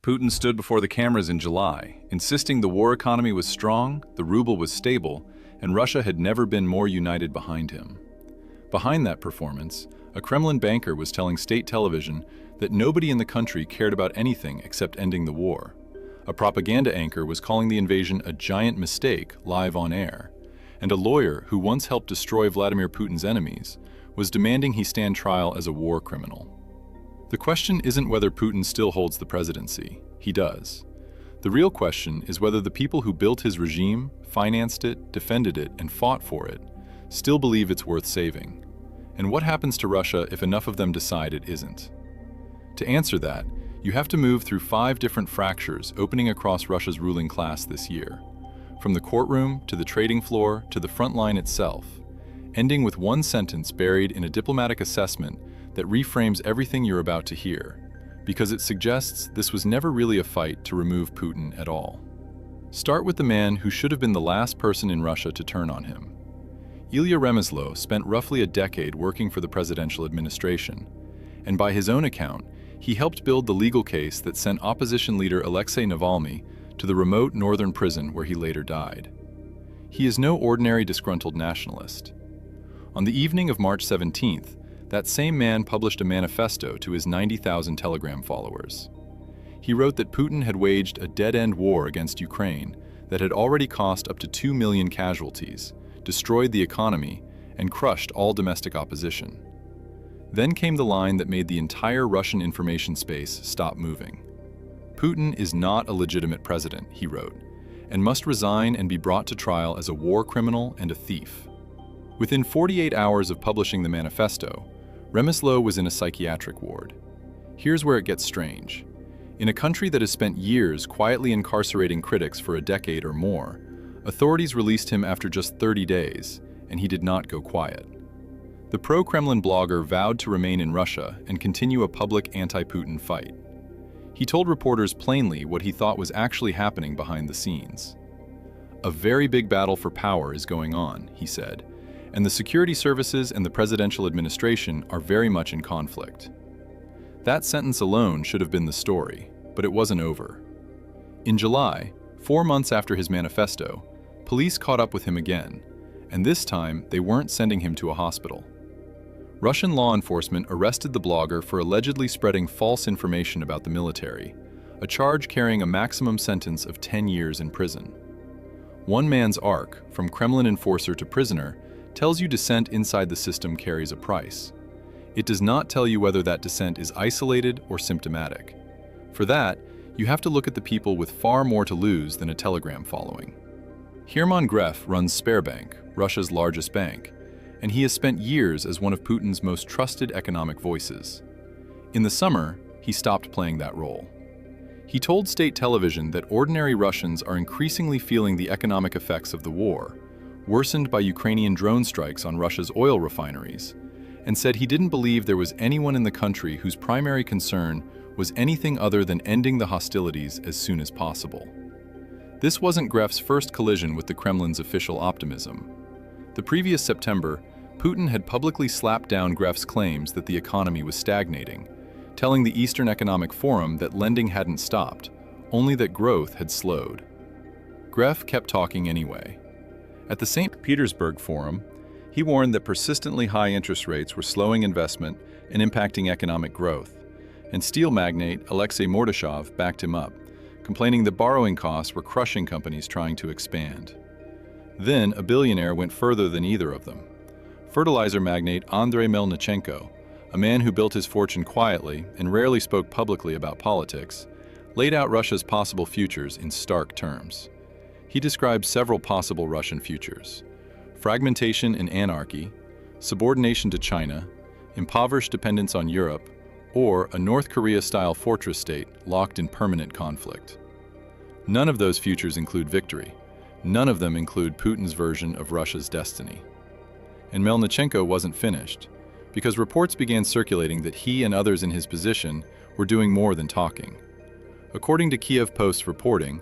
Putin stood before the cameras in July, insisting the war economy was strong, the ruble was stable, and Russia had never been more united behind him. Behind that performance, a Kremlin banker was telling state television that nobody in the country cared about anything except ending the war. A propaganda anchor was calling the invasion a giant mistake live on air. And a lawyer who once helped destroy Vladimir Putin's enemies was demanding he stand trial as a war criminal. The question isn't whether Putin still holds the presidency. He does. The real question is whether the people who built his regime, financed it, defended it, and fought for it still believe it's worth saving. And what happens to Russia if enough of them decide it isn't? To answer that, you have to move through 5 different fractures opening across Russia's ruling class this year. From the courtroom, to the trading floor, to the front line itself, ending with one sentence buried in a diplomatic assessment that reframes everything you're about to hear, because it suggests this was never really a fight to remove Putin at all. Start with the man who should have been the last person in Russia to turn on him. Ilya Remezlo spent roughly a decade working for the presidential administration, and by his own account, he helped build the legal case that sent opposition leader Alexei Navalny to the remote northern prison where he later died. He is no ordinary disgruntled nationalist. On the evening of March 17th, that same man published a manifesto to his 90,000 Telegram followers. He wrote that Putin had waged a dead-end war against Ukraine that had already cost up to 2 million casualties, destroyed the economy, and crushed all domestic opposition. Then came the line that made the entire Russian information space stop moving. Putin is not a legitimate president, he wrote, and must resign and be brought to trial as a war criminal and a thief. Within 48 hours of publishing the manifesto, Remezlo was in a psychiatric ward. Here's where it gets strange. In a country that has spent years quietly incarcerating critics for a decade or more, authorities released him after just 30 days, and he did not go quiet. The pro-Kremlin blogger vowed to remain in Russia and continue a public anti-Putin fight. He told reporters plainly what he thought was actually happening behind the scenes. A very big battle for power is going on, he said, and the security services and the presidential administration are very much in conflict. That sentence alone should have been the story, but it wasn't over. In July, 4 months after his manifesto, police caught up with him again, and this time they weren't sending him to a hospital. Russian law enforcement arrested the blogger for allegedly spreading false information about the military, a charge carrying a maximum sentence of 10 years in prison. One man's arc, from Kremlin enforcer to prisoner, tells you dissent inside the system carries a price. It does not tell you whether that dissent is isolated or symptomatic. For that, you have to look at the people with far more to lose than a Telegram following. Hermann Gref runs Sberbank, Russia's largest bank, and he has spent years as one of Putin's most trusted economic voices. In the summer, he stopped playing that role. He told state television that ordinary Russians are increasingly feeling the economic effects of the war, worsened by Ukrainian drone strikes on Russia's oil refineries, and said he didn't believe there was anyone in the country whose primary concern was anything other than ending the hostilities as soon as possible. This wasn't Gref's first collision with the Kremlin's official optimism. The previous September, Putin had publicly slapped down Gref's claims that the economy was stagnating, telling the Eastern Economic Forum that lending hadn't stopped, only that growth had slowed. Gref kept talking anyway. At the St. Petersburg Forum, he warned that persistently high interest rates were slowing investment and impacting economic growth, and steel magnate Alexei Mordashov backed him up, complaining that borrowing costs were crushing companies trying to expand. Then, a billionaire went further than either of them. Fertilizer magnate Andrei Melnichenko, a man who built his fortune quietly and rarely spoke publicly about politics, laid out Russia's possible futures in stark terms. He described several possible Russian futures: fragmentation and anarchy, subordination to China, impoverished dependence on Europe, or a North Korea-style fortress state locked in permanent conflict. None of those futures include victory. None of them include Putin's version of Russia's destiny. And Melnichenko wasn't finished, because reports began circulating that he and others in his position were doing more than talking. According to Kiev Post's reporting,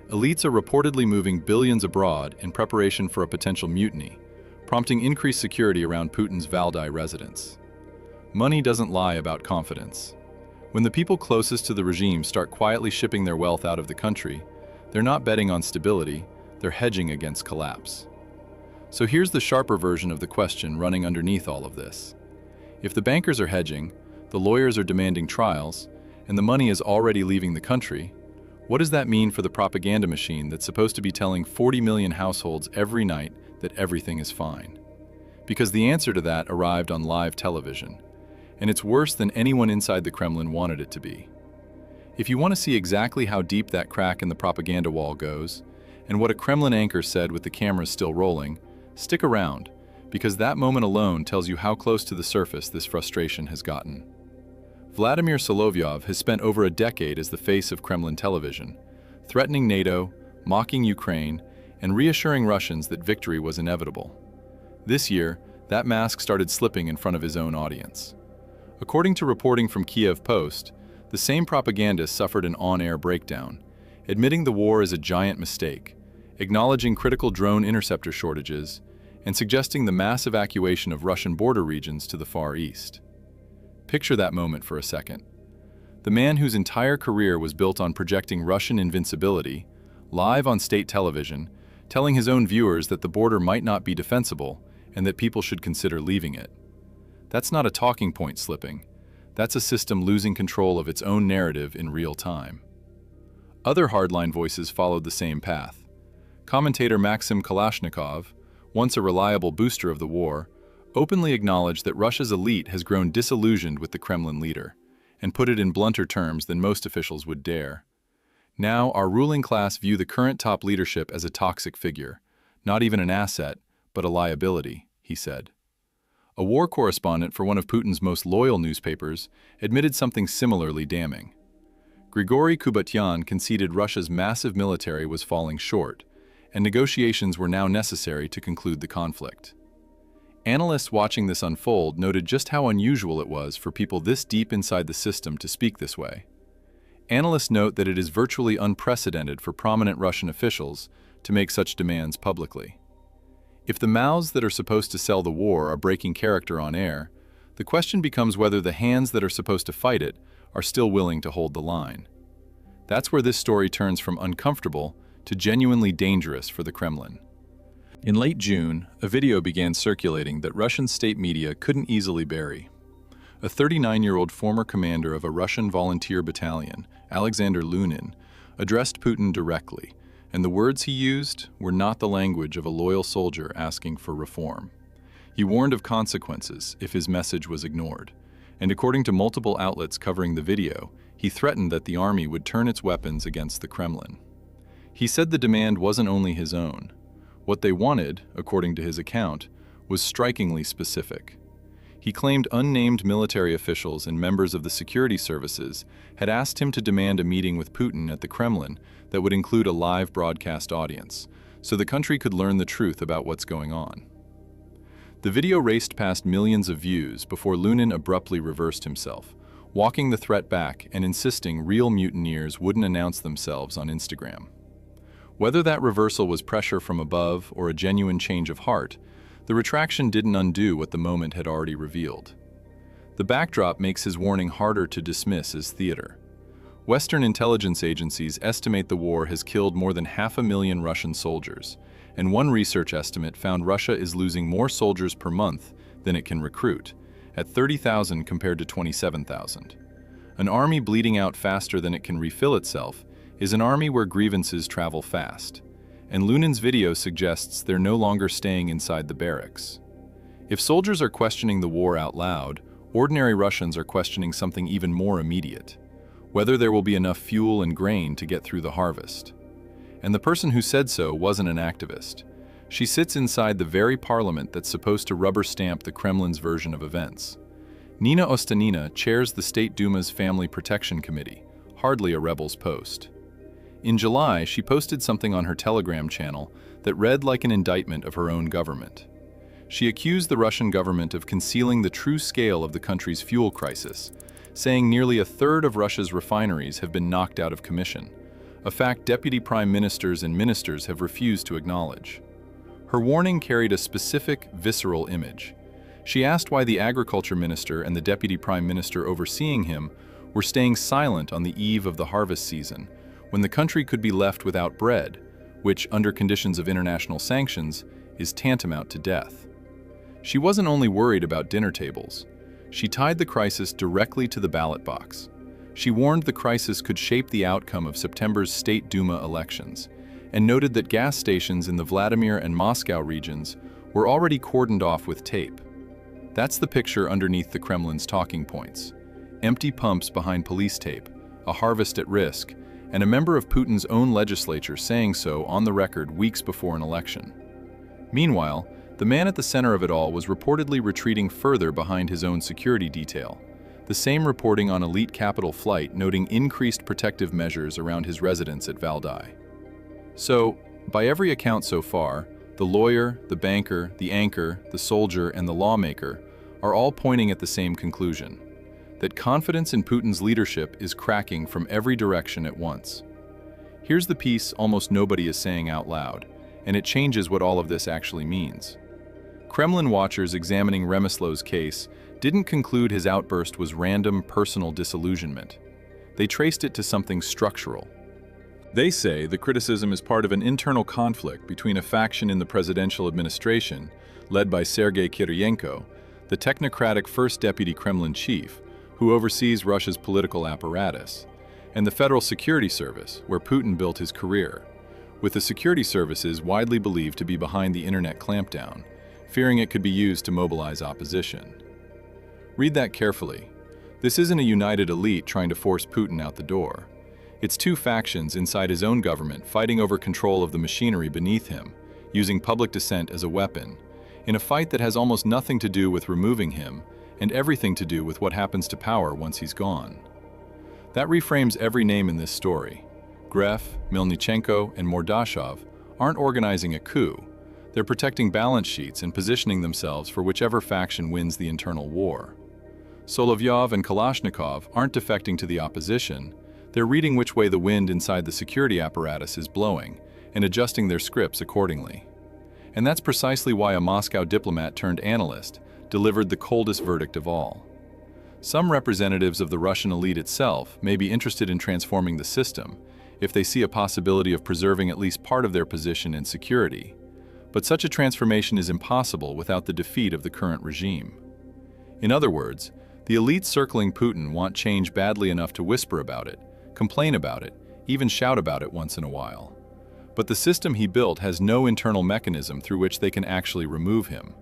elites are reportedly moving billions abroad in preparation for a potential mutiny, prompting increased security around Putin's Valdai residence. Money doesn't lie about confidence. When the people closest to the regime start quietly shipping their wealth out of the country, they're not betting on stability, they're hedging against collapse. So here's the sharper version of the question running underneath all of this. If the bankers are hedging, the lawyers are demanding trials, and the money is already leaving the country, what does that mean for the propaganda machine that's supposed to be telling 40 million households every night that everything is fine? Because the answer to that arrived on live television, and it's worse than anyone inside the Kremlin wanted it to be. If you want to see exactly how deep that crack in the propaganda wall goes, and what a Kremlin anchor said with the cameras still rolling, stick around, because that moment alone tells you how close to the surface this frustration has gotten. Vladimir Solovyov has spent over a decade as the face of Kremlin television, threatening NATO, mocking Ukraine, and reassuring Russians that victory was inevitable. This year, that mask started slipping in front of his own audience. According to reporting from Kiev Post, the same propagandist suffered an on-air breakdown, admitting the war is a giant mistake, acknowledging critical drone interceptor shortages, and suggesting the mass evacuation of Russian border regions to the Far East. Picture that moment for a second. The man whose entire career was built on projecting Russian invincibility, live on state television, telling his own viewers that the border might not be defensible and that people should consider leaving it. That's not a talking point slipping. That's a system losing control of its own narrative in real time. Other hardline voices followed the same path. Commentator Maxim Kalashnikov, once a reliable booster of the war, openly acknowledged that Russia's elite has grown disillusioned with the Kremlin leader, and put it in blunter terms than most officials would dare. Now, our ruling class view the current top leadership as a toxic figure, not even an asset, but a liability, he said. A war correspondent for one of Putin's most loyal newspapers admitted something similarly damning. Grigory Kubatyan conceded Russia's massive military was falling short, and negotiations were now necessary to conclude the conflict. Analysts watching this unfold noted just how unusual it was for people this deep inside the system to speak this way. Analysts note that it is virtually unprecedented for prominent Russian officials to make such demands publicly. If the mouths that are supposed to sell the war are breaking character on air, the question becomes whether the hands that are supposed to fight it are still willing to hold the line. That's where this story turns from uncomfortable to genuinely dangerous for the Kremlin. In late June, a video began circulating that Russian state media couldn't easily bury. A 39-year-old former commander of a Russian volunteer battalion, Alexander Lunin, addressed Putin directly, and the words he used were not the language of a loyal soldier asking for reform. He warned of consequences if his message was ignored, and according to multiple outlets covering the video, he threatened that the army would turn its weapons against the Kremlin. He said the demand wasn't only his own. What they wanted, according to his account, was strikingly specific. He claimed unnamed military officials and members of the security services had asked him to demand a meeting with Putin at the Kremlin that would include a live broadcast audience, so the country could learn the truth about what's going on. The video raced past millions of views before Lunin abruptly reversed himself, walking the threat back and insisting real mutineers wouldn't announce themselves on Instagram. Whether that reversal was pressure from above or a genuine change of heart, the retraction didn't undo what the moment had already revealed. The backdrop makes his warning harder to dismiss as theater. Western intelligence agencies estimate the war has killed more than 500,000 Russian soldiers, and one research estimate found Russia is losing more soldiers per month than it can recruit, at 30,000 compared to 27,000. An army bleeding out faster than it can refill itself is an army where grievances travel fast, and Lunin's video suggests they're no longer staying inside the barracks. If soldiers are questioning the war out loud, ordinary Russians are questioning something even more immediate: whether there will be enough fuel and grain to get through the harvest. And the person who said so wasn't an activist. She sits inside the very parliament that's supposed to rubber stamp the Kremlin's version of events. Nina Ostanina chairs the State Duma's Family Protection Committee, hardly a rebel's post. In July, she posted something on her Telegram channel that read like an indictment of her own government. She accused the Russian government of concealing the true scale of the country's fuel crisis, saying nearly a third of Russia's refineries have been knocked out of commission, a fact deputy prime ministers and ministers have refused to acknowledge. Her warning carried a specific, visceral image. She asked why the agriculture minister and the deputy prime minister overseeing him were staying silent on the eve of the harvest season, when the country could be left without bread, which, under conditions of international sanctions, is tantamount to death. She wasn't only worried about dinner tables. She tied the crisis directly to the ballot box. She warned the crisis could shape the outcome of September's State Duma elections, and noted that gas stations in the Vladimir and Moscow regions were already cordoned off with tape. That's the picture underneath the Kremlin's talking points. Empty pumps behind police tape, a harvest at risk, and a member of Putin's own legislature saying so on the record weeks before an election. Meanwhile, the man at the center of it all was reportedly retreating further behind his own security detail, the same reporting on elite capital flight noting increased protective measures around his residence at Valdai. So, by every account so far, the lawyer, the banker, the anchor, the soldier, and the lawmaker are all pointing at the same conclusion: that confidence in Putin's leadership is cracking from every direction at once. Here's the piece almost nobody is saying out loud, and it changes what all of this actually means. Kremlin watchers examining Remislow's case didn't conclude his outburst was random personal disillusionment. They traced it to something structural. They say the criticism is part of an internal conflict between a faction in the presidential administration, led by Sergei Kiriyenko, the technocratic first deputy Kremlin chief, who oversees Russia's political apparatus, and the Federal Security Service, where Putin built his career, with the security services widely believed to be behind the internet clampdown, fearing it could be used to mobilize opposition. Read that carefully. This isn't a united elite trying to force Putin out the door. It's two factions inside his own government fighting over control of the machinery beneath him, using public dissent as a weapon, in a fight that has almost nothing to do with removing him and everything to do with what happens to power once he's gone. That reframes every name in this story. Gref, Melnichenko, and Mordashov aren't organizing a coup. They're protecting balance sheets and positioning themselves for whichever faction wins the internal war. Solovyov and Kalashnikov aren't defecting to the opposition. They're reading which way the wind inside the security apparatus is blowing and adjusting their scripts accordingly. And that's precisely why a Moscow diplomat turned analyst delivered the coldest verdict of all. Some representatives of the Russian elite itself may be interested in transforming the system if they see a possibility of preserving at least part of their position in security. But such a transformation is impossible without the defeat of the current regime. In other words, the elites circling Putin want change badly enough to whisper about it, complain about it, even shout about it once in a while. But the system he built has no internal mechanism through which they can actually remove him.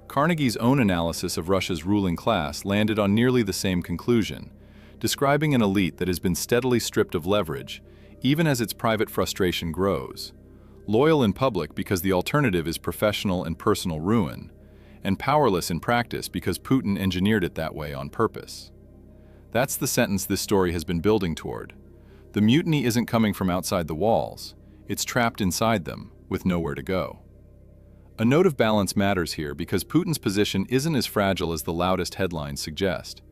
Carnegie's own analysis of Russia's ruling class landed on nearly the same conclusion, describing an elite that has been steadily stripped of leverage, even as its private frustration grows. Loyal in public because the alternative is professional and personal ruin, and powerless in practice because Putin engineered it that way on purpose. That's the sentence this story has been building toward. The mutiny isn't coming from outside the walls, it's trapped inside them, with nowhere to go. A note of balance matters here because Putin's position isn't as fragile as the loudest headlines suggest.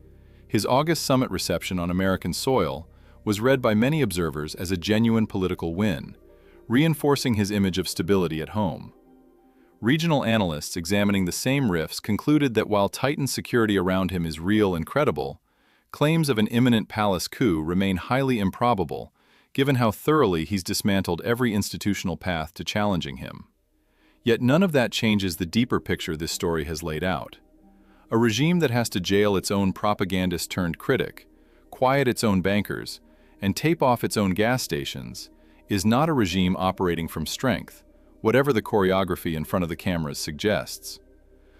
His August summit reception on American soil was read by many observers as a genuine political win, reinforcing his image of stability at home. Regional analysts examining the same rifts concluded that while tightened security around him is real and credible, claims of an imminent palace coup remain highly improbable, given how thoroughly he's dismantled every institutional path to challenging him. Yet none of that changes the deeper picture this story has laid out. A regime that has to jail its own propagandist turned critic, quiet its own bankers, and tape off its own gas stations is not a regime operating from strength, whatever the choreography in front of the cameras suggests.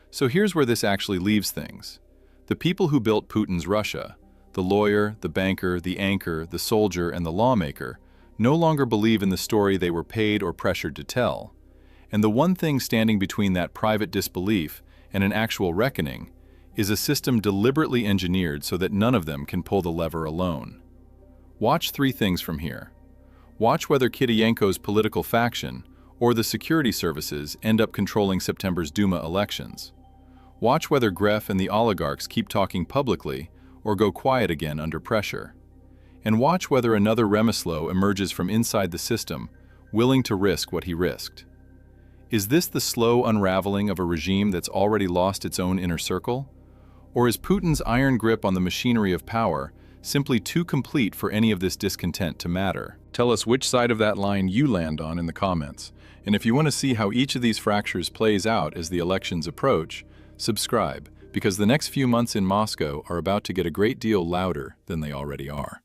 So here's where this actually leaves things. The people who built Putin's Russia, the lawyer, the banker, the anchor, the soldier, and the lawmaker, no longer believe in the story they were paid or pressured to tell. And the one thing standing between that private disbelief and an actual reckoning is a system deliberately engineered so that none of them can pull the lever alone. Watch three things from here. Watch whether Kiriyenko's political faction or the security services end up controlling September's Duma elections. Watch whether Gref and the oligarchs keep talking publicly or go quiet again under pressure. And watch whether another Remislow emerges from inside the system, willing to risk what he risked. Is this the slow unraveling of a regime that's already lost its own inner circle? Or is Putin's iron grip on the machinery of power simply too complete for any of this discontent to matter. Tell us which side of that line you land on in the comments. And if you want to see how each of these fractures plays out as the elections approach, subscribe, because the next few months in Moscow are about to get a great deal louder than they already are.